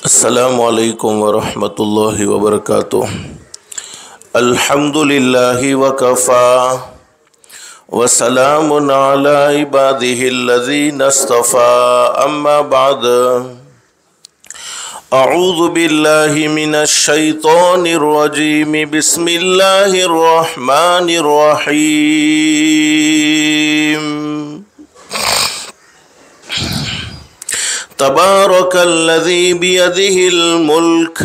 अस्सलामु अलैकुम वरहमतुल्लाहि वबरकातुह। अल्हम्दुलिल्लाहि वकफ़ा वसलामुन अला इबादिहिल्लज़ीना इस्तफ़ा अम्मा बाद। अऊज़ु बिल्लाहि मिनश शैतानिर रजीम बिस्मिल्लाहिर रहमानिर रहीम। तबारकल्लज़ी बियदिहिल मुल्क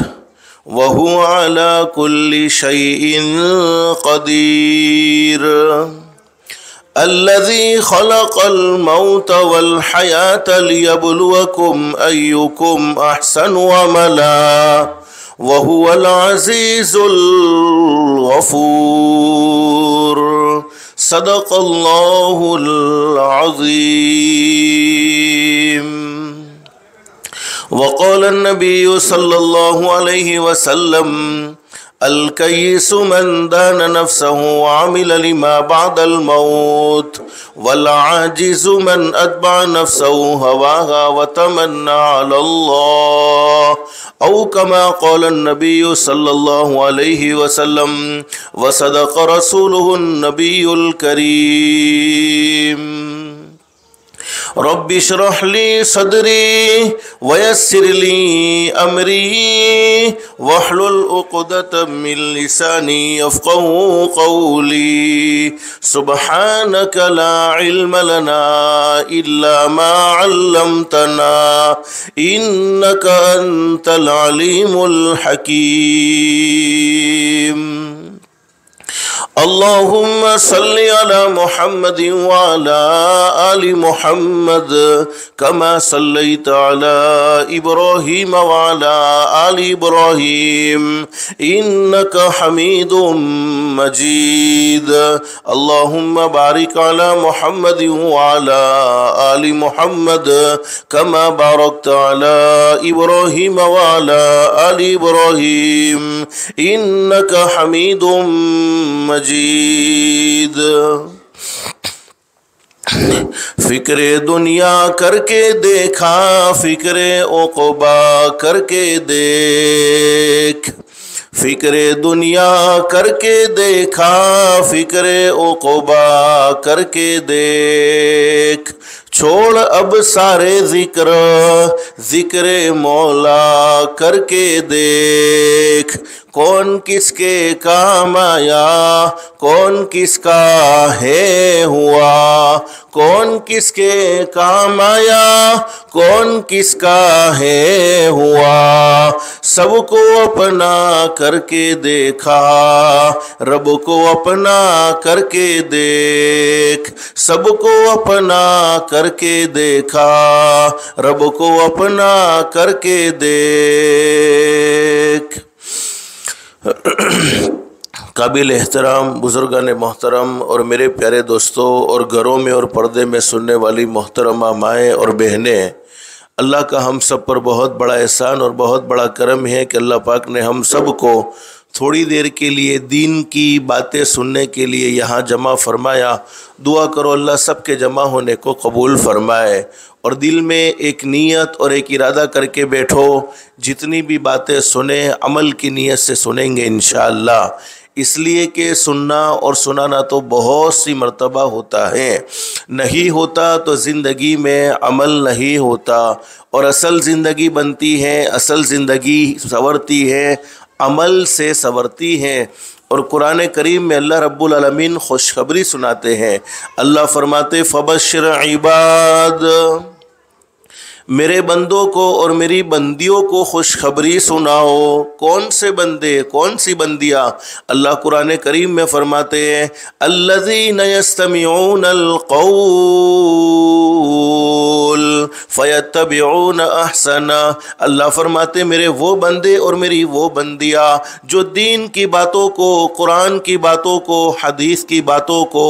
वहुवा अला कुल्लि शैइन क़दीर। अल्लज़ी खलक़ल मौत वल हयात लियब्लुवकुम अय्युकुम अहसनु अमला वहुवल अज़ीज़ुल गफ़ूर। सदक़ल्लाहुल अज़ीम। वक़ाल नबी सल्लल्लाहु अलैहि वसल्लम अल-कय्यिसु मन दान नफ्सहु व अमिल लिमा बअदल मौत वल आजिज़ु मन अत्बअ नफ्सहु हवाहा व तमन्ना अलल्लाह औ कमा क़ाल नबी सल्लल्लाहु अलैहि वसल्लम व सदक़ रसूलुहुन नबियुल करीम। रब्बि इश्रह ली सदरी वयस्सिर ली अमरी वहलुल उक़दतम मिन लिसानी यफ़क़हू क़ौली। सुब्हानक ला इल्म लना इल्ला मा अल्लमतना इन्नक अंतल अलीमुल हकीम। अल्लाहुम्मा सल्लि अला मुहम्मद व अला आलि मुहम्मद कमा सल्लैता अला इब्राहीम व अला आलि इब्राहीम इन्नका हमीदुम मजीद। अल्लाहुम्मा बारिक अला मुहम्मद व अला आलि मुहम्मद कमा बारकता अला इब्राहीम व अला आलि इब्राहीम इन्नका हमीदुम मजीद। फिक्रे दुनिया करके देखा फिक्रे उक़बा करके देख। फिक्रे दुनिया करके देखा फिक्रे उक़बा करके देख। छोड़ अब सारे ज़िक्र ज़िक्रे मौला करके देख। कौन किसके काम आया कौन किसका है हुआ। कौन किसके काम आया कौन किसका है हुआ। सबको अपना करके देखा रब को अपना करके देख। सबको अपना करके देखा रब को अपना करके देख। काबिल एहतराम बुज़ुर्गान मोहतरम और मेरे प्यारे दोस्तों और घरों में और पर्दे में सुनने वाली मोहतरमा माएँ और बहनें, अल्लाह का हम सब पर बहुत बड़ा एहसान और बहुत बड़ा करम है कि अल्लाह पाक ने हम सब को थोड़ी देर के लिए दीन की बातें सुनने के लिए यहाँ जमा फरमाया। दुआ करो अल्लाह सब के जमा होने को कबूल फरमाए और दिल में एक नीयत और एक इरादा करके बैठो, जितनी भी बातें सुने अमल की नीयत से सुनेंगे इंशाअल्लाह। इसलिए कि सुनना और सुनाना तो बहुत सी मर्तबा होता है, नहीं होता तो ज़िंदगी में अमल नहीं होता और असल ज़िंदगी बनती है, असल ज़िंदगी संवरती है, अमल से संवरती है। और कुरान करीम में अल्लाह रब्बुल आलमीन खुशखबरी सुनाते हैं। अल्लाह फरमाते फ़बश्शिर इबाद, मेरे बंदों को और मेरी बंदियों को खुशखबरी सुनाओ। कौन से बंदे कौन सी बंदियाँ। अल्लाह कुरान करीम में फरमाते हैं अल्लज़ीना यस्तमिऊनल क़ौल फ़यत्तबिऊना अहसना। अल्लाह फरमाते मेरे वो बंदे और मेरी वो बंदियाँ जो दीन की बातों को, कुरान की बातों को, हदीस की बातों को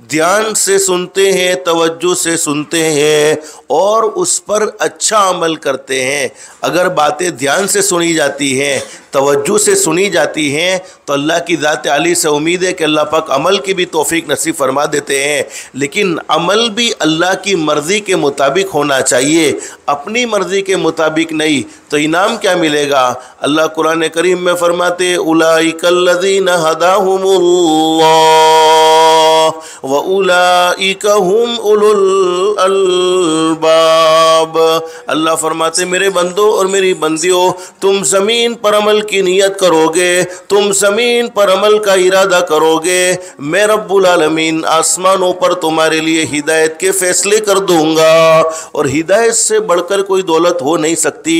ध्यान से सुनते हैं, तवज्जो से सुनते हैं और उस पर अच्छा अमल करते हैं। अगर बातें ध्यान से सुनी जाती हैं, तवज्जो से सुनी जाती हैं तो अल्लाह की ज़ात आली से उम्मीद है कि अल्लाह पाक अमल की भी तौफीक नसीब फरमा देते हैं। लेकिन अमल भी अल्लाह की मर्ज़ी के मुताबिक होना चाहिए, अपनी मर्ज़ी के मुताबिक नहीं। तो इनाम क्या मिलेगा? अल्लाह कुरान करीम में फरमाते उलाइकल्लज़ीना हदाहुमुल्लाह व उलाइका हुम उलुल अलबाब। अल्लाह फरमाते मेरे बंदो और मेरी बंदियों, तुम ज़मीन पर अमल की नियत करोगे, तुम ज़मीन पर अमल का इरादा करोगे, मैं रब्बुल आलमीन आसमानों पर तुम्हारे लिए हिदायत के फ़ैसले कर दूंगा। और हिदायत से बढ़कर कोई दौलत हो नहीं सकती।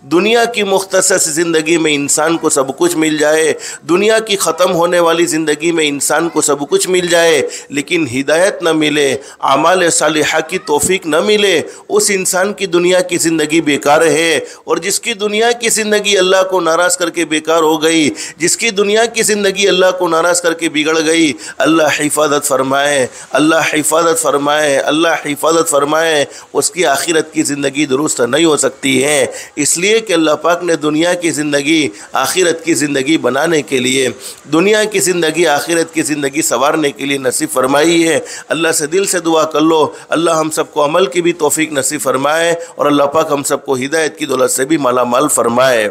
दुनिया की मुख्तसर ज़िंदगी में इंसान को सब कुछ मिल जाए, दुनिया की ख़त्म होने वाली ज़िंदगी में इंसान को सब कुछ मिल जाए, लेकिन हिदायत न मिले, आमाल सालिहा की तौफीक न मिले, उस इंसान की दुनिया की ज़िंदगी बेकार है। और जिसकी दुनिया की ज़िंदगी अल्लाह को नाराज़ करके बेकार हो गई, जिसकी दुनिया की ज़िंदगी अल्लाह को नाराज़ करके बिगड़ गई, अल्लाह हिफाजत फरमाए, अल्लाह हिफाजत फरमाए, अल्लाह हिफाजत फरमाए, उसकी आखिरत की ज़िंदगी दुरुस्त नहीं हो सकती है। इसलिए कि अल्लाह पाक ने दुनिया की ज़िंदगी आखिरत की ज़िंदगी बनाने के लिए, दुनिया की ज़िंदगी आखिरत की ज़िंदगी संवारने के लिए नसीब फरमाई है। अल्लाह से दिल से दुआ कर लो, अल्लाह हम सबको अमल की भी तौफीक नसीब फरमाए और अल्लाह पाक हम सबको हिदायत की दौलत से भी मालामाल फरमाए।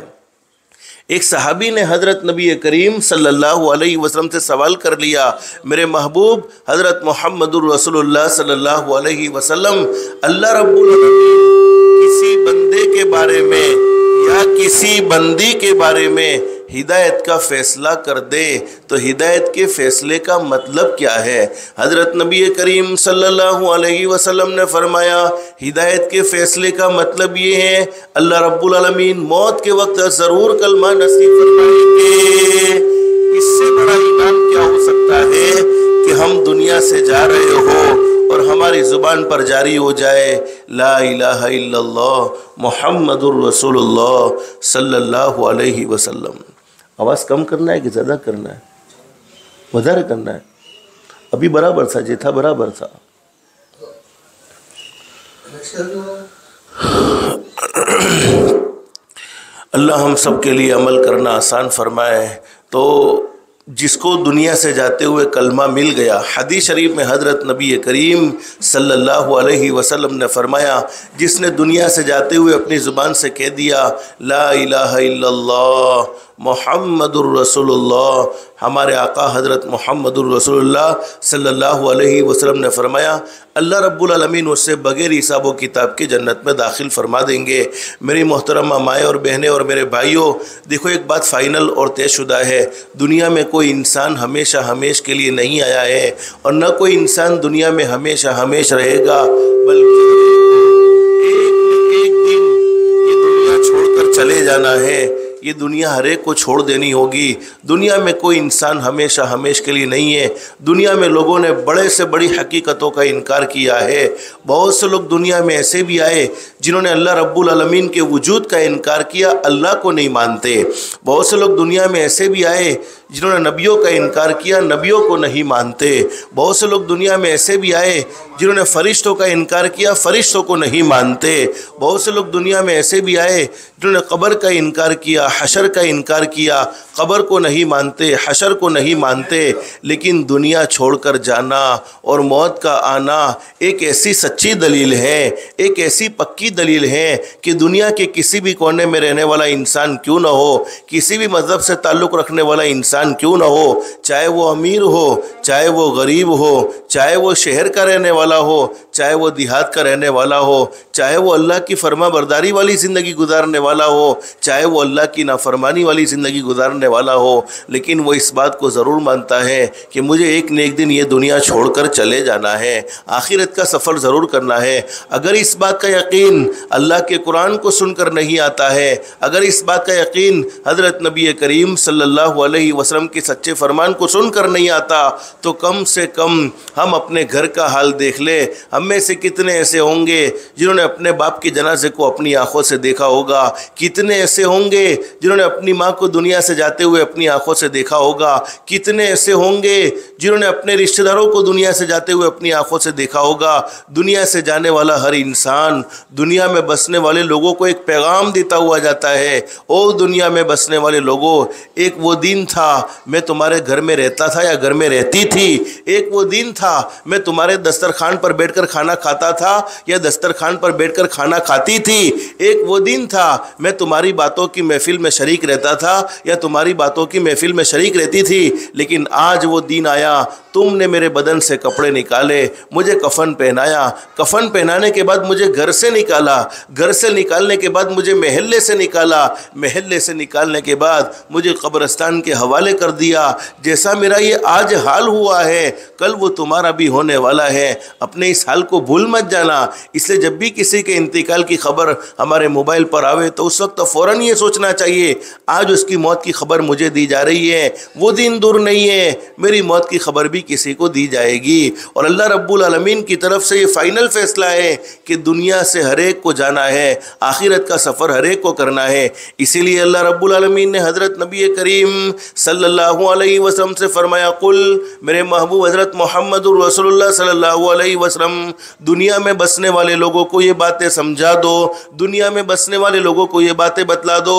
एक सहाबी ने हज़रत नबी करीम सल्लल्लाहु अलैहि वसल्लम से सवाल कर लिया, मेरे महबूब हज़रत मुहम्मदुर रसूलुल्लाह सल्लल्लाहु अलैहि वसल्लम, अल्लाह रब्बुल आलमीन किसी बंदे के बारे में या किसी बंदी के बारे में हिदायत का फ़ैसला कर दे तो हिदायत के फ़ैसले का मतलब क्या है? हज़रत नबी करीम सल्लल्लाहु अलैहि वसल्लम ने फरमाया, हिदायत के फ़ैसले का मतलब ये है अल्लाह रब्बुल आलमीन मौत के वक्त ज़रूर कलमा नसीब फरमाएंगे। इससे बड़ा इनाम क्या हो सकता है कि हम दुनिया से जा रहे हो और हमारी ज़ुबान पर जारी हो जाए ला इलाहा इल्लल्लाह मुहम्मदुर रसूलुल्लाह सल्लल्लाहु अलैहि वसल्लम। आवाज़ कम करना है कि ज़्यादा करना है? વધારે करना है? अभी बराबर था, जे था बराबर था। अल्लाह हम सब के लिए अमल करना आसान फरमाए। तो जिसको दुनिया से जाते हुए कलमा मिल गया, हदीस शरीफ में हज़रत नबी करीम सल्लल्लाहु अलैहि वसल्लम ने फरमाया, जिसने दुनिया से जाते हुए अपनी ज़ुबान से कह दिया ला इलाहा इल्लल्लाह मुहम्मदुर रसूलुल्लाह, हमारे आका हज़रत मुहम्मदुर रसूलुल्लाह सल्लल्लाहु अलैहि वसल्लम ने फरमाया, अल्लाह रब्बुल आलमीन उससे बग़ैर हिसाब व किताब के जन्नत में दाखिल फरमा देंगे। मेरी मोहतरमा माएँ और बहनें और मेरे भाइयों, देखो एक बात फ़ाइनल और तयशुदा है, दुनिया में कोई इंसान हमेशा हमेश के लिए नहीं आया है और न कोई इंसान दुनिया में हमेशा हमेश रहेगा, बल्कि एक दिन ये दुनिया छोड़कर चले जाना है। ये दुनिया हर एक को छोड़ देनी होगी। दुनिया में कोई इंसान हमेशा हमेश के लिए नहीं है। दुनिया में लोगों ने बड़े से बड़ी हकीकतों का इनकार किया है। बहुत से लोग दुनिया में ऐसे भी आए जिन्होंने अल्लाह रब्बुल आलमीन के वजूद का इनकार किया, अल्लाह को नहीं मानते। बहुत से लोग दुनिया में ऐसे भी आए जिन्होंने नबियों का इनकार किया, नबियों को नहीं मानते। बहुत से लोग दुनिया में ऐसे भी आए जिन्होंने फ़रिश्तों का इनकार किया, फ़रिश्तों को नहीं मानते। बहुत से लोग दुनिया में ऐसे भी आए जिन्होंने क़ब्र का इनकार किया, हशर का इनकार किया, क़ब्र को नहीं मानते, हशर को नहीं मानते। लेकिन दुनिया छोड़कर जाना और मौत का आना एक ऐसी सच्ची दलील है, एक ऐसी पक्की दलील है कि दुनिया के किसी भी कोने में रहने वाला इंसान क्यों ना हो, किसी भी मज़हब से ताल्लुक़ रखने वाला इंसान क्यों ना हो, चाहे वो अमीर हो, चाहे वो गरीब हो, चाहे वो शहर का रहने वाला हो, चाहे वो देहात का रहने वाला हो, चाहे वो अल्लाह की फरमा बरदारी वाली ज़िंदगी गुजारने वाला हो, चाहे वो अल्लाह की नाफरमानी वाली ज़िंदगी गुजारने वाला हो, लेकिन वो इस बात को ज़रूर मानता है कि मुझे एक न एक दिन ये दुनिया छोड़कर चले जाना है, आखिरत का सफ़र ज़रूर करना है। अगर इस बात का यकीन अल्लाह के कुरान को सुनकर नहीं आता है, अगर इस बात का यकीन हज़रत नबी करीम सल्लल्लाहु अलैहि वसल्लम के सच्चे फरमान को सुनकर नहीं आता, तो कम से कम हम अपने घर का हाल देख ले। हम में से कितने ऐसे होंगे जिन्होंने अपने बाप के जनाजे को अपनी आंखों से देखा होगा, कितने ऐसे होंगे जिन्होंने अपनी माँ को दुनिया से जाते हुए अपनी आंखों से देखा होगा, कितने ऐसे होंगे जिन्होंने अपने रिश्तेदारों को दुनिया से जाते हुए अपनी आंखों से देखा होगा। दुनिया से जाने वाला हर इंसान दुनिया में बसने वाले लोगों को एक पैगाम देता हुआ जाता है, ओ दुनिया में बसने वाले लोगों, एक वो दिन था मैं तुम्हारे घर में रहता था या घर में रहती थी, एक वो दिन था मैं तुम्हारे दस्तरखान पर बैठकर खाना खाता था या दस्तरखान पर बैठकर खाना खाती थी, एक वो दिन था मैं तुम्हारी बातों की महफिल में शरीक रहता था या तुम्हारी बातों की महफिल में शरीक रहती थी। लेकिन आज वो दिन आया, तुमने मेरे बदन से कपड़े निकाले, मुझे कफन पहनाया, कफन पहनाने के बाद मुझे घर से निकाला, घर से निकालने के बाद मुझे महल्ले से निकाला, महल्ले से निकालने के बाद मुझे कब्रिस्तान के हवाले कर दिया। जैसा मेरा ये आज हाल हुआ है कल वो तुम्हारा भी होने वाला है। अपने इस हाल को भूल मत जाना। इसलिए जब भी किसी के इंतकाल की खबर हमारे मोबाइल पर आवे तो उस वक्त फ़ौरन ये सोचना चाहिए आज उसकी मौत की खबर मुझे दी जा रही है, वो दिन दूर नहीं है, मेरी मौत की खबर भी किसी को दी जाएगी। और अल्लाह रब्बुल आलमीन की तरफ से ये फ़ाइनल फ़ैसला है कि दुनिया से हर एक को जाना है, आखिरत का सफ़र हर एक को करना है। इसीलिए अल्लाह रब्बुल आलमीन ने हज़रत नबी करीम सल्लल्लाहु अलैहि वसल्लम से फरमाया, कुल मेरे महबूब हज़रत मोहम्मदुर रसूलुल्लाह सल्लल्लाहु अलैहि वसल्लम दुनिया में बसने वाले लोगों को ये बातें समझा दो, दुनिया में बसने वाले लोगों को ये बातें बतला दो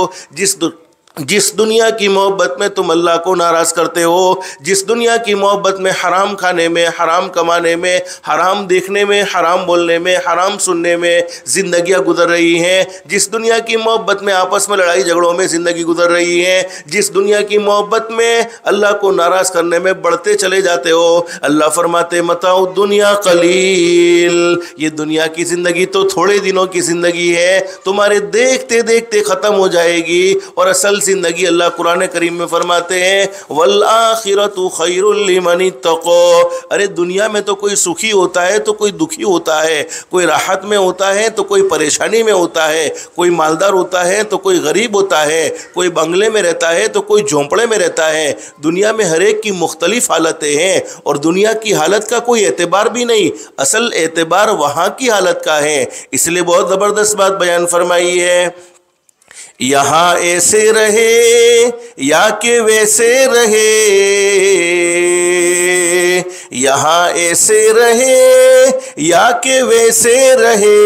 जिस दुनिया की मोहब्बत में तुम अल्लाह को नाराज़ करते हो, जिस दुनिया की मोहब्बत में हराम खाने में, हराम कमाने में, हराम देखने में, हराम बोलने में, हराम सुनने में ज़िंदगियाँ गुजर रही हैं, जिस दुनिया की मोहब्बत में आपस में लड़ाई झगड़ों में ज़िंदगी गुजर रही है, जिस दुनिया की मोहब्बत में अल्लाह को नाराज़ करने में बढ़ते चले जाते हो, अल्लाह फरमाते मताउ दुनिया कलील, ये दुनिया की ज़िंदगी तो थोड़े दिनों की ज़िंदगी है, तुम्हारे देखते देखते ख़त्म हो जाएगी। और असल जिंदगी अल्लाह कुरान करीम में फरमाते हैं वल आखिरतु खैरुल लिमन इत्तक़ा। अरे दुनिया में तो कोई सुखी होता है तो कोई दुखी होता है, कोई राहत में होता है तो कोई परेशानी में होता है, कोई मालदार होता है तो कोई गरीब होता है, कोई बंगले में रहता है तो कोई झोंपड़े में रहता है। दुनिया में हर एक की मुख्तलिफ हालतें हैं और दुनिया की हालत का कोई एतबार भी नहीं, असल एतबार वहाँ की हालत का है। इसलिए बहुत ज़बरदस्त बात बयान फरमाई है, यहाँ ऐसे रहे या कि वैसे रहे, यहाँ ऐसे रहे या कि वैसे रहे,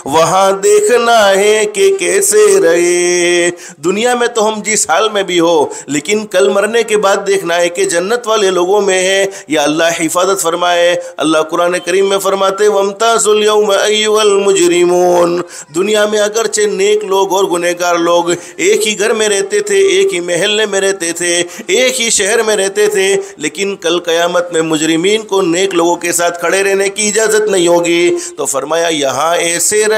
वहाँ देखना है कि कैसे रहे। दुनिया में तो हम जिस हाल में भी हो, लेकिन कल मरने के बाद देखना है कि जन्नत वाले लोगों में है या अल्लाह हिफाजत फरमाए। अल्लाह कुरान करीम में फरमाते वमताज़ुल यौम अय्युहल मुजरिमून। दुनिया में अगरचे नेक लोग और गुनहगार लोग एक ही घर में रहते थे, एक ही महल्ले में रहते थे, एक ही शहर में रहते थे, लेकिन कल क़यामत में मुजरिमीन को नेक लोगों के साथ खड़े रहने की इजाज़त नहीं होगी। तो फरमाया यहाँ ऐसे रहे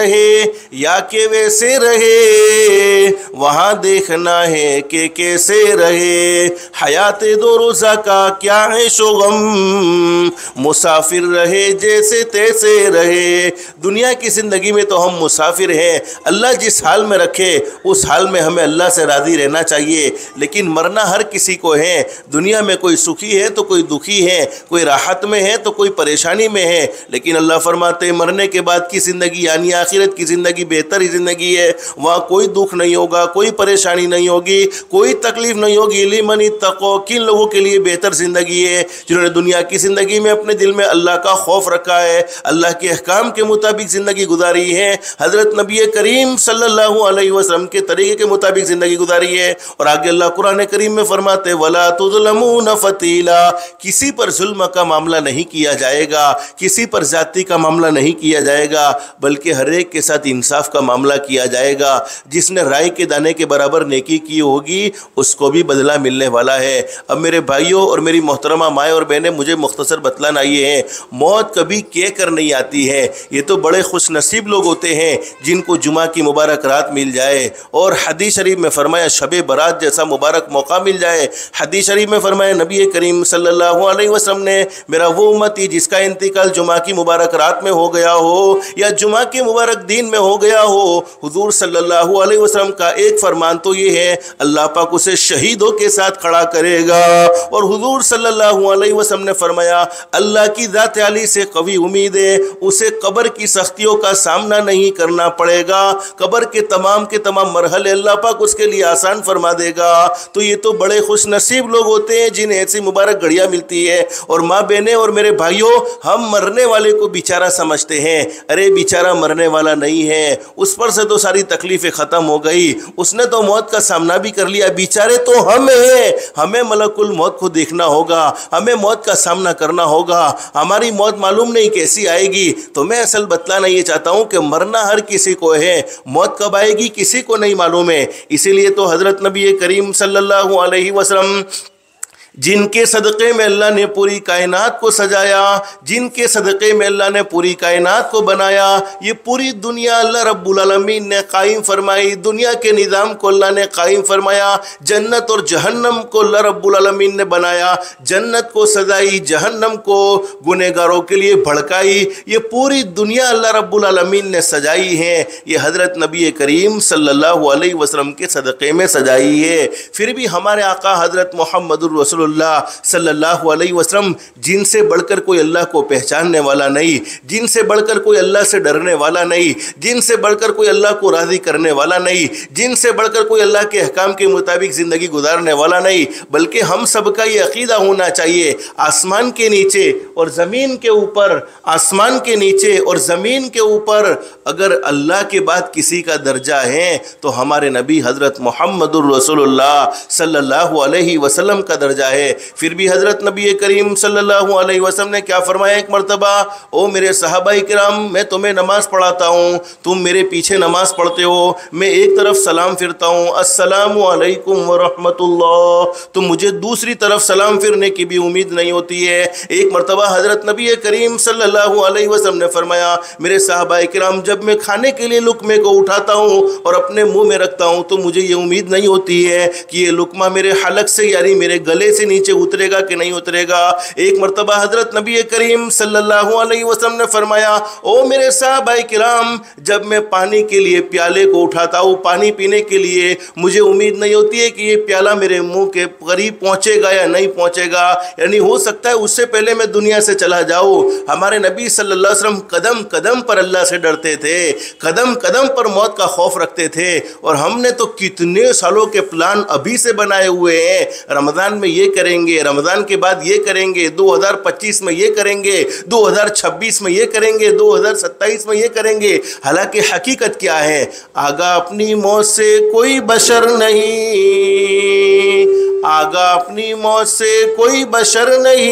या कि वैसे रहे, वहाँ देखना है कि कैसे रहे। हयात दो रोज़ा का क्या है शोगम, मुसाफिर रहे जैसे तैसे रहे। दुनिया की ज़िंदगी में तो हम मुसाफिर हैं, अल्लाह जिस हाल में रखे उस हाल में हमें अल्लाह से राज़ी रहना चाहिए। लेकिन मरना हर किसी को है, दुनिया में कोई सुखी है तो कोई दुखी है, कोई राहत में है तो कोई परेशानी में है, लेकिन अल्लाह फरमाते मरने के बाद की ज़िंदगी यानी आखिरत की ज़िंदगी बेहतर ज़िंदगी है। वहाँ कोई दुख नहीं होगा, कोई परेशानी नहीं होगी, कोई तकलीफ नहीं होगी। लिमन इत्तक़ा, किन लोगों के लिए बेहतर ज़िंदगी है? जिन्होंने दुनिया की ज़िंदगी में अपने दिल में अल्लाह का खौफ रखा है, अल्लाह के अहकाम के मुताबिक ज़िंदगी गुजारी है, हज़रत नबी करीम सल्लल्लाहु अलैहि वसल्लम के तरीके के मुताबिक ज़िंदगी गुजारी है। और आगे अल्लाह कुरान करीम में फरमाते वला तुज़लमून फतीला, किसी पर जुल्म का मामला नहीं किया जाएगा, किसी पर ज़ाती का मामला नहीं किया जाएगा, बल्कि हर एक के साथ इंसाफ का मामला किया जाएगा। जिसने राय के दाने के बराबर नेकी की होगी उसको भी बदला मिलने वाला है। अब मेरे भाइयों और मेरी मोहतरमा माएँ और बहनें, मुझे मुख्तसर बतलाना ये है, मौत कभी कह कर नहीं आती है। ये तो बड़े खुश नसीब लोग होते हैं जिनको जुमा की मुबारक रात मिल जाए और हदीस शरीफ में फरमाया शबे बारात जैसा मुबारक मौका मिल जाए। हदीस शरीफ में फरमाया नबी करीम सल्लल्लाहु अलैहि वसल्लम ने, मेरा वो उम्मती जिसका इंतकाल जुमा की मुबारक रात में हो गया हो या जुमा की मुबारक मुबारक दीन में हो गया हो, हुजूर सल्लल्लाहु अलैहि वसल्लम का एक फरमान तो ये है, अल्लाह पाक उसे शहीदों के साथ खड़ा करेगा। और हुजूर सल्लल्लाहु अलैहि वसल्लम ने फरमाया, अल्लाह की ज़ात आली से कवी उम्मीद है, उसे कब्र की सख्तियों का सामना नहीं करना पड़ेगा, कब्र के तमाम मरहले अल्लाह पाक उसके लिए आसान फरमा देगा। तो ये तो बड़े खुश नसीब लोग होते हैं जिन्हें ऐसी मुबारक घड़ियाँ मिलती है। और माँ बहनें और मेरे भाइयों, हम मरने वाले को बेचारा समझते हैं, अरे बेचारा मरने वाला नहीं है, उस पर से तो सारी तकलीफ़ें ख़त्म हो गई, उसने तो मौत का सामना भी कर लिया। बेचारे तो हम हैं, हमें मलकुल मौत को देखना होगा, हमें मौत का सामना करना होगा, हमारी मौत मालूम नहीं कैसी आएगी। तो मैं असल बतलाना ये चाहता हूँ कि मरना हर किसी को है, मौत कब आएगी किसी को नहीं मालूम है। इसीलिए तो हज़रत नबी करीम सल्लल्लाहु अलैहि वसल्लम, जिनके सदक़े में अल्लाह ने पूरी कायनात को सजाया, जिनके सदक़े में अल्लाह ने पूरी कायनात को बनाया, ये पूरी दुनिया अल्लाह रब्बुल आलमीन ने कायम फरमाई, दुनिया के निज़ाम को अल्लाह ने कायम फरमाया, जन्नत और जहन्नम को अल्लाह रब्बुल आलमीन ने बनाया, जन्नत को सजाई, जहन्नम को गुनहगारों के लिए भड़काई, ये पूरी दुनिया अल्लाह रब्बुल आलमीन ने सजाई है, ये हज़रत नबी करीम सल्लल्लाहु अलैहि वसल्लम के सदक़े में सजाई है। फिर भी हमारे आका हज़रत मुहम्मदुर रसूलुल्लाह सल्लल्लाहु अलैहि वसल्लम, जिनसे बढ़कर कोई अल्लाह को पहचानने वाला नहीं, जिनसे बढ़कर कोई अल्लाह से डरने वाला नहीं, जिनसे बढ़कर कोई अल्लाह को राज़ी करने वाला नहीं, जिनसे बढ़कर कोई अल्लाह के अहकाम के मुताबिक ज़िंदगी गुजारने वाला नहीं, बल्कि हम सबका ये अक़ीदा होना चाहिए, आसमान के नीचे और ज़मीन के ऊपर, आसमान के नीचे और ज़मीन के ऊपर अगर अल्लाह के बाद किसी का दर्जा है तो हमारे नबी हज़रत मुहम्मदुर रसूलुल्लाह सल्लल्लाहु अलैहि वसल्लम का दर्जा है। फिर भी हज़रत नबी करीम सल्लल्लाहु अलैहि वसल्लम ने क्या फरमाया एक मरतबा, ओ मेरे सहाबाई किराम, मैं तुम्हें नमाज़ पढ़ाता हूँ, तुम मेरे पीछे नमाज़ पढ़ते हो, मैं एक तरफ सलाम फिरता हूँ, अस्सलामु अलैकुम व रहमतुल्लाह, तो मुझे दूसरी तरफ सलाम फिरने की भी उम्मीद नहीं होती है। एक मरतबा हज़रत नबी करीम सल्लल्लाहु अलैहि वसल्लम ने फरमाया, मेरे सहाबाई किराम, जब मैं खाने के लिए लुक़मे को उठाता हूँ और अपने मुँह में रखता हूँ तो मुझे ये उम्मीद नहीं होती है कि ये लुक़मा मेरे हलक से यानी मेरे गले से नीचे उतरेगा कि नहीं उतरेगा। एक मरतबा हज़रत नबी करीम सल्लल्लाहु अलैहि वसल्लम ने फरमाया, ओ मेरे साहबाए किराम, जब मैं पानी के लिए प्याले को उठाता हूँ, पानी पीने के लिए, मुझे उम्मीद नहीं होती है कि ये प्याला मेरे मुंह के करीब पहुँचेगा या नहीं पहुँचेगा, यानी हो सकता है उससे पहले मैं दुनिया से चला जाऊँ। हमारे नबी सल्लल्लाहु अलैहि वसल्लम कदम कदम पर अल्लाह से डरते थे, कदम कदम पर मौत का खौफ रखते थे। और हमने तो कितने सालों के प्लान अभी से बनाए हुए हैं, रमज़ान में ये करेंगे, रमज़ान के बाद ये करेंगे, 2025 में ये करेंगे, 2026 में ये करेंगे, 2027 में ये करेंगे। हालांकि हकीकत क्या है, आगा अपनी मौत से कोई बशर नहीं, आगा अपनी मौत से कोई बशर नहीं,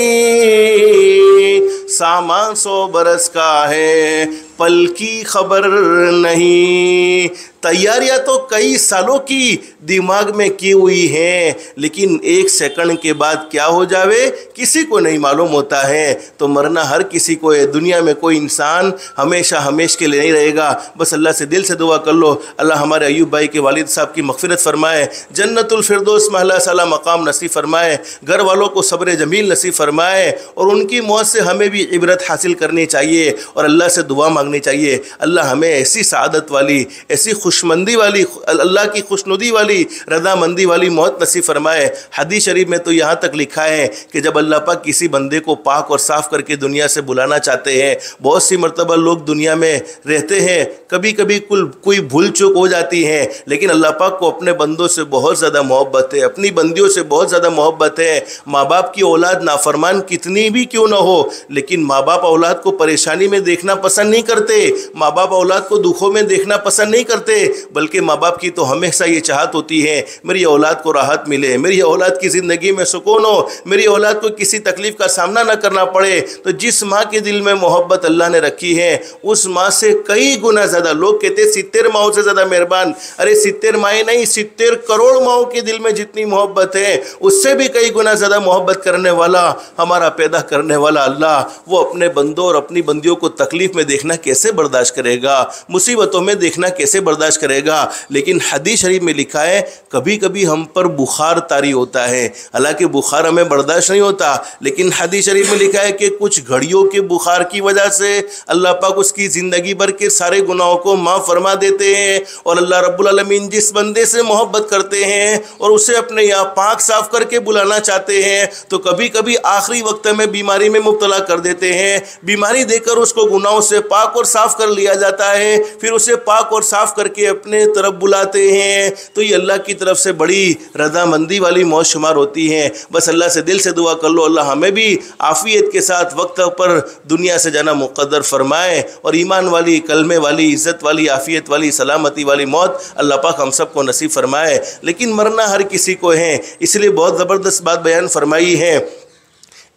सामान 100 बरस का है, पल की खबर नहीं। तैयारियां तो कई सालों की दिमाग में की हुई हैं, लेकिन एक सेकंड के बाद क्या हो जावे किसी को नहीं मालूम होता है। तो मरना हर किसी को है, दुनिया में कोई इंसान हमेशा हमेशा के लिए नहीं रहेगा। बस अल्लाह से दिल से दुआ कर लो, अल्लाह हमारे अयूब भाई के वालिद साहब की मग़फ़िरत फरमाए, जन्नतुल फिरदौस में अल्लाह साला मकाम नसीब फरमाए, घर वालों को सब्र जमील नसीब फरमाए, और उनकी मौत से हमें भी इबरत हासिल करनी चाहिए और अल्लाह से दुआ मांगनी चाहिए। अल्लाह हमें ऐसी सआदत वाली, ऐसी खुशमंदी वाली, अल्लाह की खुशनुदी वाली, रज़ामंदी वाली मौत नसीब फरमाए। हदीस शरीफ में तो यहाँ तक लिखा है कि जब अल्लाह पाक किसी बंदे को पाक और साफ़ करके दुनिया से बुलाना चाहते हैं, बहुत सी मरतबा लोग दुनिया में रहते हैं, कभी कभी कोई भूल चूक हो जाती है, लेकिन अल्लाह पाक को अपने बंदों से बहुत ज़्यादा मोहब्बत है, अपनी बंदियों से बहुत ज़्यादा मोहब्बत है। माँ बाप की औलाद नाफरमान कितनी भी क्यों ना हो, लेकिन माँ बाप औलाद को परेशानी में देखना पसंद नहीं करते, माँ बाप औलाद को दुखों में देखना पसंद नहीं करते, बल्कि माँ बाप की तो हमेशा ये चाहत होती है मेरी औलाद को राहत मिले, मेरी औलाद की ज़िंदगी में सुकून हो, मेरी औलाद को किसी तकलीफ़ का सामना न करना पड़े। तो जिस माँ के दिल में मोहब्बत अल्लाह ने रखी है, उस माँ से कई गुना ज़्यादा, लोग कहते हैं 70 माओं से ज़्यादा मेहरबान, अरे 70 माएँ नहीं, 70 करोड़ माओं के दिल में जितनी मोहब्बत है उससे भी कई गुना ज़्यादा मोहब्बत करने वाला, हमारा पैदा करने वाला अल्लाह, वो अपने बंदों और अपनी बंदियों को तकलीफ़ में देखना कैसे बर्दाश्त करेगा, मुसीबतों में देखना कैसे बर्दाश्त करेगा। लेकिन हदीस शरीफ में लिखा है कभी कभी हम पर बुखार तारी होता है, हालांकि बुखार हमें बर्दाश्त नहीं होता, लेकिन हदीस शरीफ में लिखा है कि कुछ घड़ियों के बुखार की वजह से अल्लाह पाक उसकी ज़िंदगी भर के सारे गुनाहों को माफ़ फरमा देते हैं। और अल्लाह रब्बुल आलमीन जिस बंदे से मोहब्बत करते हैं और उसे अपने यहाँ पाक साफ करके बुलाना चाहते हैं तो कभी कभी आखिरी वक्त में बीमारी में मुब्तला कर देते हैं। बीमारी देकर उसको गुनाहों से पाक और साफ कर लिया जाता है, फिर उसे पाक और साफ करके अपने तरफ बुलाते हैं। तो ये अल्लाह की तरफ से बड़ी रज़ामंदी वाली मौत शुमार होती है। बस अल्लाह से दिल से दुआ कर लो अल्लाह हमें भी आफियत के साथ वक्त पर दुनिया से जाना मुक़द्दर फरमाए और ईमान वाली, कलमे वाली, इज़्ज़त वाली, आफियत वाली, सलामती वाली मौत अल्लाह पाक हम सबको नसीब फरमाए। लेकिन मरना हर किसी को है, इसलिए बहुत ज़बरदस्त बात बयान फरमाई है,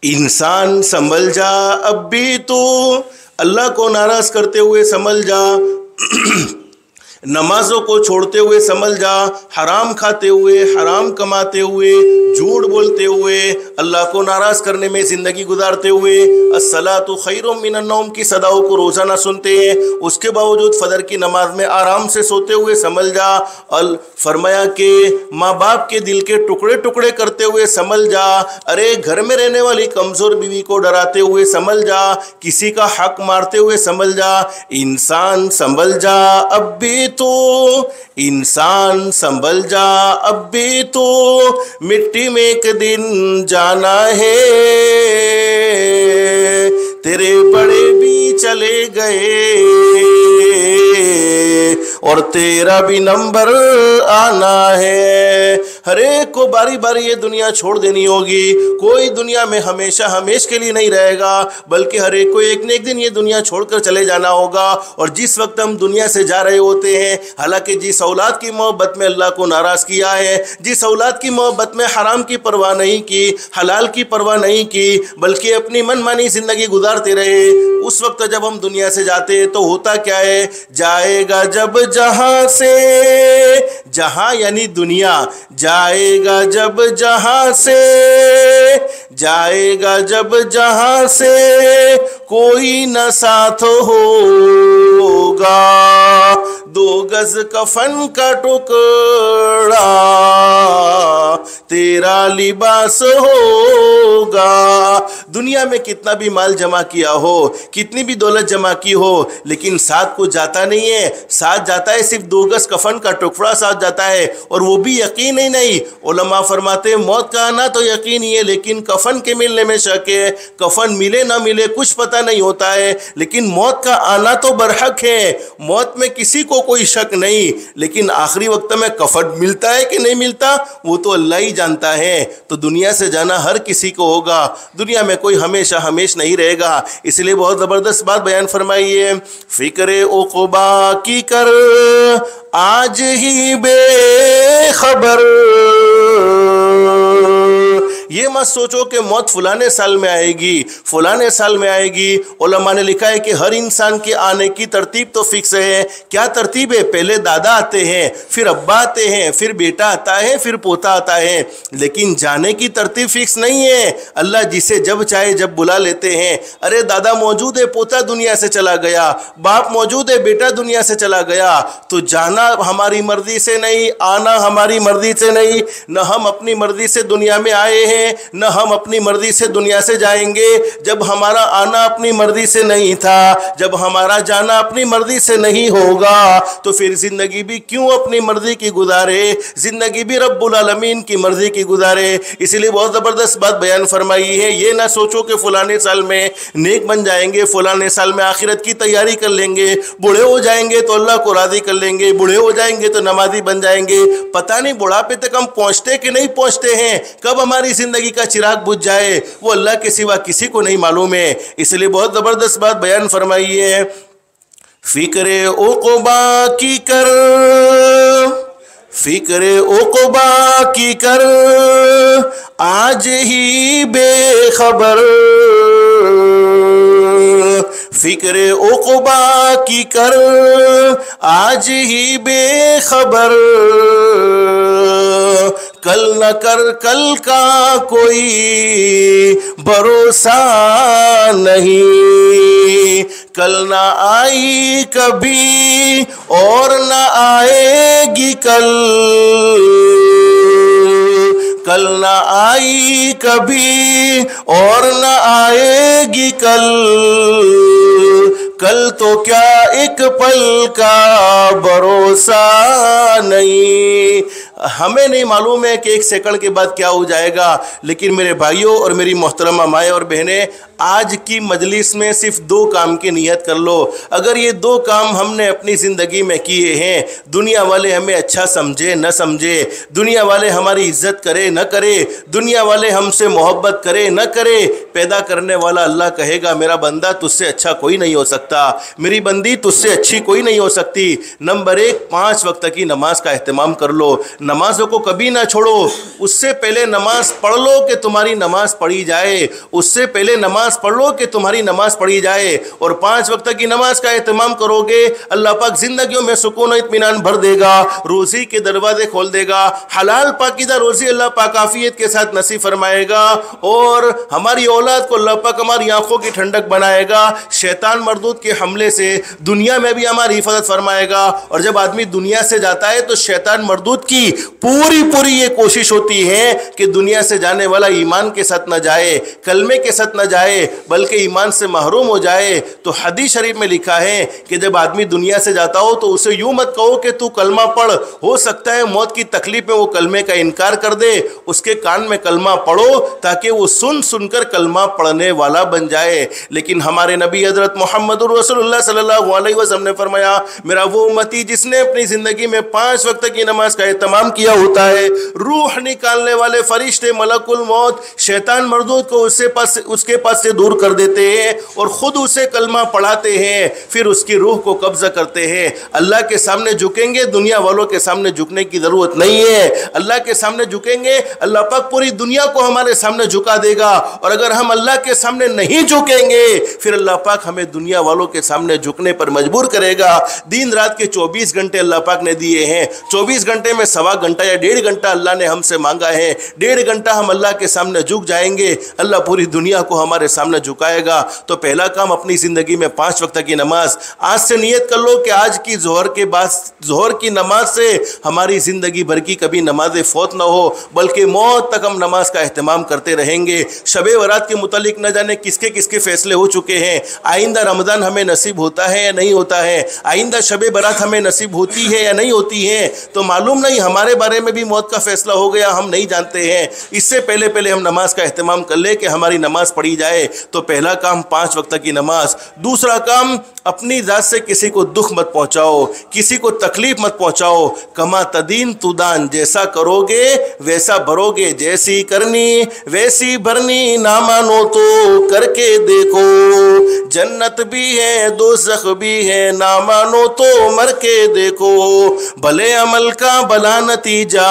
इंसान संभल जा अब भी तू, अल्लाह को नाराज़ करते हुए संभल जा, नमाजों को छोड़ते हुए संभल जा, हराम खाते हुए, हराम कमाते हुए, झूठ बोलते हुए, अल्लाह को नाराज़ करने में ज़िंदगी गुजारते हुए, अस्सलातु खैरुम मिनन नौम की सदाओं को रोज़ाना सुनते हैं, उसके बावजूद फजर की नमाज में आराम से सोते हुए संभल जा। फरमाया कि माँ बाप के दिल के टुकड़े टुकड़े करते हुए संभल जा, अरे घर में रहने वाली कमज़ोर बीवी को डराते हुए संभल जा, किसी का हक मारते हुए संभल जा। इंसान संभल जा अब भी तो, इंसान संभल जा अब भी तो, मिट्टी में एक दिन जाना है, तेरे बड़े भी चले गए और तेरा भी नंबर आना है। हर एक को बारी बारी ये दुनिया छोड़ देनी होगी, कोई दुनिया में हमेशा हमेश के लिए नहीं रहेगा, बल्कि हर एक को एक न एक दिन ये दुनिया छोड़कर चले जाना होगा। और जिस वक्त हम दुनिया से जा रहे होते हैं, हालांकि जिस औलाद की मोहब्बत में अल्लाह को नाराज़ किया है, जिस औलाद की मोहब्बत में हराम की परवाह नहीं की, हलाल की परवाह नहीं की, बल्कि अपनी मनमानी ज़िंदगी गुजारते रहे, उस वक्त जब हम दुनिया से जाते हैं तो होता क्या है, जाएगा जब जहां से, जहां यानी दुनिया, जाएगा जब जहां से, जाएगा जब जहां से, कोई न साथ होगा, दो गज कफन का टुकड़ा तेरा लिबास होगा। दुनिया में कितना भी माल जमा किया हो, कितनी भी दौलत जमा की हो, लेकिन साथ को जाता नहीं है, साथ जाता है सिर्फ दो गज कफन का टुकड़ा साथ जाता है, और वो भी यकीन ही नहीं। उलमा फरमाते मौत का आना तो यकीन ही है, लेकिन कफन के मिलने में शक है। कफन मिले ना मिले कुछ पता नहीं होता है, लेकिन मौत का आना तो बरहक है, मौत में किसी को कोई शक नहीं। लेकिन आखिरी वक्त में कफन मिलता है कि नहीं मिलता वो तो अल्लाह ही जानता है। तो दुनिया से जाना हर किसी को होगा, दुनिया में कोई हमेशा हमेश नहीं रहेगा। इसलिए बहुत ज़बरदस्त बात बयान फरमाई है, फिक्र उक़बा की कर आज ही बेखबर, ये मत सोचो कि मौत फलाने साल में आएगी, फलाने साल में आएगी। उलमा ने लिखा है कि हर इंसान के आने की तरतीब तो फिक्स है। क्या तरतीब है? पहले दादा आते हैं, फिर अब्बा आते हैं, फिर बेटा आता है, फिर पोता आता है, लेकिन जाने की तरतीब फिक्स नहीं है। अल्लाह जिसे जब चाहे जब बुला लेते हैं। अरे दादा मौजूद है, पोता दुनिया से चला गया, बाप मौजूद है, बेटा दुनिया से चला गया। तो जाना हमारी मर्जी से नहीं, आना हमारी मर्जी से नहीं। न हम अपनी मर्जी से दुनिया में आए हैं, न हम अपनी मर्जी से दुनिया से जाएंगे। जब हमारा आना अपनी मर्जी से नहीं था, जब हमारा जाना अपनी मर्जी से नहीं होगा, तो फिर जिंदगी भी क्यों अपनी मर्जी की गुजारे, जिंदगी भी रब्बुल आलमीन की मर्जी की गुजारे। इसलिए बहुत ज़बरदस्त बात बयान फरमाई है, ये ना सोचो कि फलाने साल में नेक बन जाएंगे, फलाने साल में आखिरत की तैयारी कर लेंगे, बूढ़े हो जाएंगे तो अल्लाह को राज़ी कर लेंगे, बूढ़े हो जाएंगे तो नमाजी बन जाएंगे। पता नहीं बुढ़ापे तक हम पहुँचते कि नहीं पहुँचते हैं, कब हमारी जिंदगी का चिराग बुझ जाए वो अल्लाह के सिवा किसी को नहीं मालूम है। इसलिए बहुत ज़बरदस्त बात बयान फरमाई है, फिक्र उक़बा की कर, फिक्र उक़बा की कर आज ही बेखबर, फिक्र उक़बा की कर आज ही बेखबर, कल न कर कल का कोई भरोसा नहीं, कल ना आई कभी और न आएगी कल, कल ना आई कभी और न आएगी कल, कल तो क्या एक पल का भरोसा नहीं। हमें नहीं मालूम है कि एक सेकंड के बाद क्या हो जाएगा, लेकिन मेरे भाइयों और मेरी मोहतरमा माएँ और बहनें, आज की मजलिस में सिर्फ 2 काम की नियत कर लो। अगर ये 2 काम हमने अपनी ज़िंदगी में किए हैं, दुनिया वाले हमें अच्छा समझे न समझे, दुनिया वाले हमारी इज्जत करे न करे, दुनिया वाले हमसे मोहब्बत करे न करे, पैदा करने वाला अल्लाह कहेगा मेरा बंदा तुझसे अच्छा कोई नहीं हो सकता, मेरी बंदी तुझसे अच्छी कोई नहीं हो सकती। नंबर 1, 5 वक्त की नमाज का एहतमाम कर लो, नमाजों को कभी ना छोड़ो। उससे पहले नमाज पढ़ लो कि तुम्हारी नमाज पढ़ी जाए, उससे पहले नमाज पढ़ लो कि तुम्हारी नमाज पढ़ी जाए। और 5 वक्त की नमाज का एहतमाम करोगे, अल्लाह पाक जिंदगियों में सुकून और इत्मीनान भर देगा, रोज़ी के दरवाजे खोल देगा, हलाल पाकीज़ा रोज़ी अल्लाह पाक आफियत के साथ नसीब फरमाएगा, और हमारी औलाद को अल्लाह पाक हमारी आंखों की ठंडक बनाएगा, शैतान मरदूद के हमले से दुनिया में भी हमारी हिफाजत फरमाएगा। और जब आदमी दुनिया से जाता है तो शैतान मरदूद की पूरी ये कोशिश होती है कि दुनिया से जाने वाला ईमान के साथ न जाए, कलमे के साथ न जाए, बल्कि ईमान से महरूम हो जाए। तो हदीस शरीफ में लिखा है कि जब आदमी दुनिया से जाता हो तो उसे यूं मत कहो कि तू कलमा पढ़, हो सकता है मौत की तकलीफ में वो कलमे का इनकार कर दे, उसके कान में कलमा पढ़ो ताकि वो सुनकर कलमा पढ़ने वाला बन जाए। लेकिन हमारे नबी हजरत मोहम्मद रसूलुल्लाह सल्लल्लाहु अलैहि वसल्लम ने फरमाया, मेरा वो उम्मती जिसने अपनी जिंदगी में 5 वक्त की नमाज का एहतमाम किया होता है, रूह निकालने वाले फरिश्ते मलकुल मौत शैतान मरदूद को उसके पास से दूर कर देते हैं और खुद उसे कलमा पढ़ाते हैं, फिर उसकी रूह को कब्जा करते हैं। अल्लाह के सामने झुकेंगे, दुनिया वालों के सामने झुकने की जरूरत नहीं है। अल्लाह के सामने झुकेंगे, अल्लाह पाक पूरी दुनिया को हमारे सामने झुका देगा। और अगर हम अल्लाह के सामने नहीं झुकेंगे, फिर अल्लाह पाक हमें दुनिया वालों के सामने झुकने पर मजबूर करेगा। दिन रात के 24 घंटे अल्लाह पाक ने दिए हैं, 24 घंटे में 1.25 घंटा या 1.5 घंटा अल्लाह ने हमसे मांगा है, 1.5 घंटा हम अल्लाह के सामने झुक जाएंगे, अल्लाह पूरी दुनिया को हमारे सामने झुकाएगा। तो पहला काम अपनी जिंदगी में 5 वक्त की नमाज, आज से नियत कर लो कि आज की जोहर के बाद जोहर की नमाज से हमारी जिंदगी भर की कभी नमाज फौत ना हो, बल्कि मौत तक हम नमाज का एहतमाम करते रहेंगे। शबे बरात के मुतालिक न जाने किसके किसके फैसले हो चुके हैं, आइंदा रमज़ान हमें नसीब होता है या नहीं होता है, आइंदा शबे बरात हमें नसीब होती है या नहीं होती है, तो मालूम नहीं हमारे बारे में भी मौत का फैसला हो गया, हम नहीं जानते हैं। इससे पहले हम नमाज का एहतमाम कर ले कि हमारी नमाज पढ़ी जाए। तो पहला काम 5 वक्त की नमाज। दूसरा काम, अपनी जात से किसी को दुख मत पहुंचाओ, किसी को तकलीफ मत पहुंचाओ। कमा तदीन तुदान, जैसा करोगे वैसा भरोगे, जैसी करनी वैसी भरनी, ना मानो तो करके देखो, जन्नत भी है दोज़ख भी है, ना मानो तो मर के देखो। भले अमल का भला नतीजा,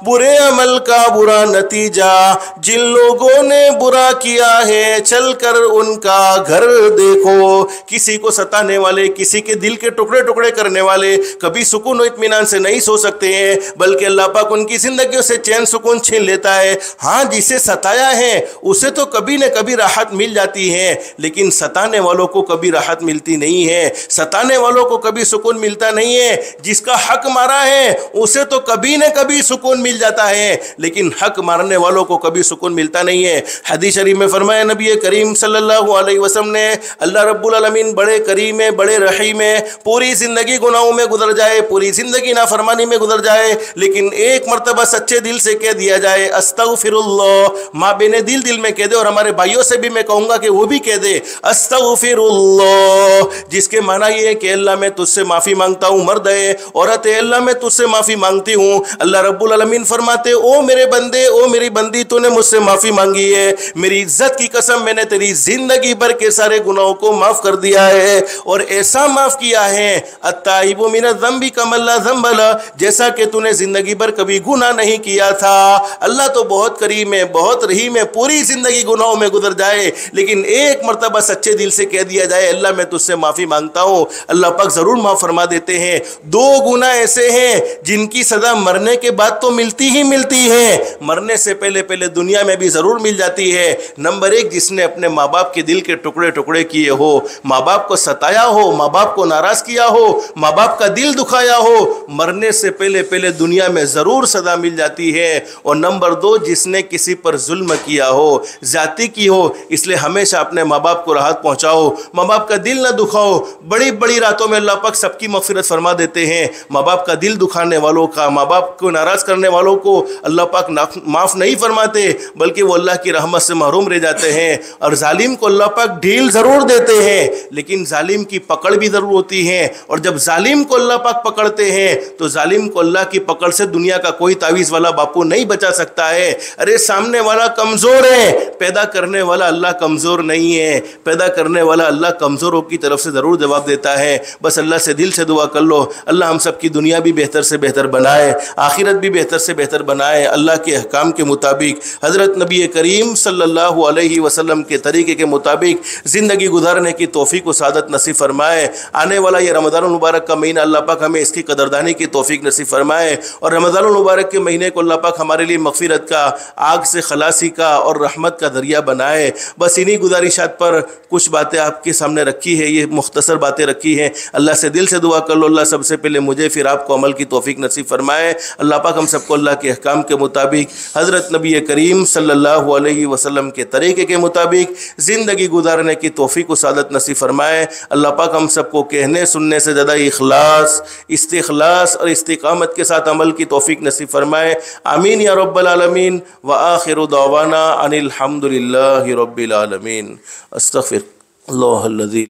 बुरे अमल का बुरा नतीजा, जिन लोगों ने बुरा किया है चलकर उनका घर देखो। किसी को सताने वाले, किसी के दिल के टुकड़े टुकड़े करने वाले कभी सुकून और इत्मीनान से नहीं सो सकते हैं, बल्कि अल्लाह पाक उनकी जिंदगियों से चैन सुकून छीन लेता है। हाँ, जिसे सताया है उसे तो कभी न कभी राहत मिल जाती है, लेकिन सताने वालों को कभी राहत मिलती नहीं है, सताने वालों को कभी सुकून मिलता नहीं है। जिसका हक मारा है उसे तो कभी न कभी सुकून मिल जाता है, लेकिन हक मारने वालों को कभी सुकून मिलता नहीं है। हदीस शरीफ में फरमाया नबी करीम सल्लल्लाहु अलैहि वसल्लम ने, अल्लाह रब्बुल आलमीन बड़े करीम है, बड़े रहीम है, पूरी जिंदगी गुनाहों में गुजर जाए, पूरी जिंदगी नाफरमानी में गुजर जाए, लेकिन एक मरतबा सच्चे दिल से कह दिया जाए अस्तगफिरुल्लाह, माँ बेने दिल दिल में कह दे, और हमारे भाइयों से भी मैं कहूँगा कि वो भी कह दे अस्तगफिरुल्लाह, जिसके माना ये है कि अल्लाह मैं तुझसे माफ़ी मांगता हूँ। मर्द है, औरत है, अल्लाह मैं तुझसे माफ़ी मांगती हूँ। अल्लाह रब्बुल आलमीन फरमाते, ओ मेरे बंदे, ओ मेरी बंदी, तूने मुझसे माफ़ी मांगी है, मेरी इज्जत की कसम मैंने तेरी जिंदगी भर के सारे गुनाहों को माफ़ कर दिया है, और ऐसा माफ़ किया है अत्ताइबु मिन ज़ंबि कमल्ला ज़ंबला, जैसा कि तूने जिंदगी भर कभी गुनाह नहीं किया था। अल्लाह तो बहुत करीम है, बहुत रहीम है, पूरी जिंदगी गुनाहों में गुजर जाए, लेकिन एक मरतबा सच्चे दिल से कह दिया जाए अल्लाह मैं तुझसे माफ़ी मांगता हूँ, अल्लाह पाक ज़रूर माफ़ फरमा देते हैं। 2 गुनाह ऐसे हैं जिनकी सज़ा मरने के बाद तो मिलती ही मिलती है, मरने से पहले पहले दुनिया में भी ज़रूर मिल जाती है। नंबर एक, जिसने अपने माँ बाप के दिल के टुकड़े टुकड़े किए हो, माँ बाप को सताया हो, माँ बाप को नाराज़ किया हो, माँ बाप का दिल दुखाया हो, मरने से पहले पहले दुनिया में ज़रूर सदा मिल जाती है। और नंबर दो, जिसने किसी पर जुल्म किया हो, ज़्यादती की हो, इसलिए हमेशा अपने माँ बाप को राहत पहुँचाओ, माँ बाप का दिल ना दुखाओ। बड़ी बड़ी रातों में अल्लाह पाक सबकी मग़फ़िरत फरमा देते हैं। माँ बाप का दिल दुखाने वालों का, माँ बाप को नाराज़ करने वालों को अल्लाह पाक माफ़ नहीं फरमाते, बल्कि वो अल्लाह की रहमत से महरूम रह जाते हैं। और जालिम को अल्लाह पाक ढील ज़रूर देते हैं, लेकिन जालिम की पकड़ भी ज़रूर होती है। और जब जालिम को अल्लाह पाक पकड़ते हैं तो जालिम को अल्लाह की पकड़ से दुनिया का कोई तावीज़ वाला बापू नहीं बचा सकता है। अरे सामने वाला कमज़ोर है, पैदा करने वाला अल्लाह कमज़ोर नहीं है। पैदा करने वाला अल्लाह कमज़ोरों की तरफ से ज़रूर जवाब देता है। बस अल्लाह से दिल से दुआ कर लो, अल्लाह हम सब की दुनिया भी बेहतर से बेहतर बनाए, आखिरत भी बेहतर से बेहतर बनाए। अल्लाह के अहकाम के मुताबिक, हज़रत नबी करीम सल्लल्लाहु अलैहि वसल्लम के तरीक़े के मुताबिक ज़िंदगी गुजारने की तौफ़ीक़ व सादत नसीब फरमाए। आने वाला ये रमज़ानुल मुबारक का महीना अल्लाह पाक हमें इसकी कदरदानी की तौफ़ीक़ नसीब फरमाए। और रमज़ानुल मुबारक के महीने को अल्लाह पाक हमारे लिए मग़फ़िरत का, आग से खलासी का और रहमत का ज़रिया बनाए। बस इन्हीं गुजारिशात पर कुछ बातें आपके सामने रखी है, ये मुख्तसर बातें रखी हैं। अल्लाह से दिल से दुआ कर लो, अल्लाह सबसे पहले मुझे फिर आपको अमल की तौफ़ीक़ नसीब फरमाए। अल्लाह पाक हम सबको अल्लाह के अहकाम के मुताबिक, हज़रत नबी करीम सल्लल्लाहु अलैहि वसल्लम के तरीक़े के मुताबिक ज़िंदगी गुजारने की तौफ़ीक़ व सादत नसीब फरमाए। अल्लाह पाक हम सबको कहने सुनने से ज़्यादा इखलास, इस्तिखलास और इस्तिकामत के साथ अमल की तौफ़ीक़ नसीब फरमाए। आमीन या रब्बल आलमीन। व आखिरु दावाना अनिल हम्दुलिल्लाहि रब्बिल आलमीन। अस्तग़फिरुल्लाह।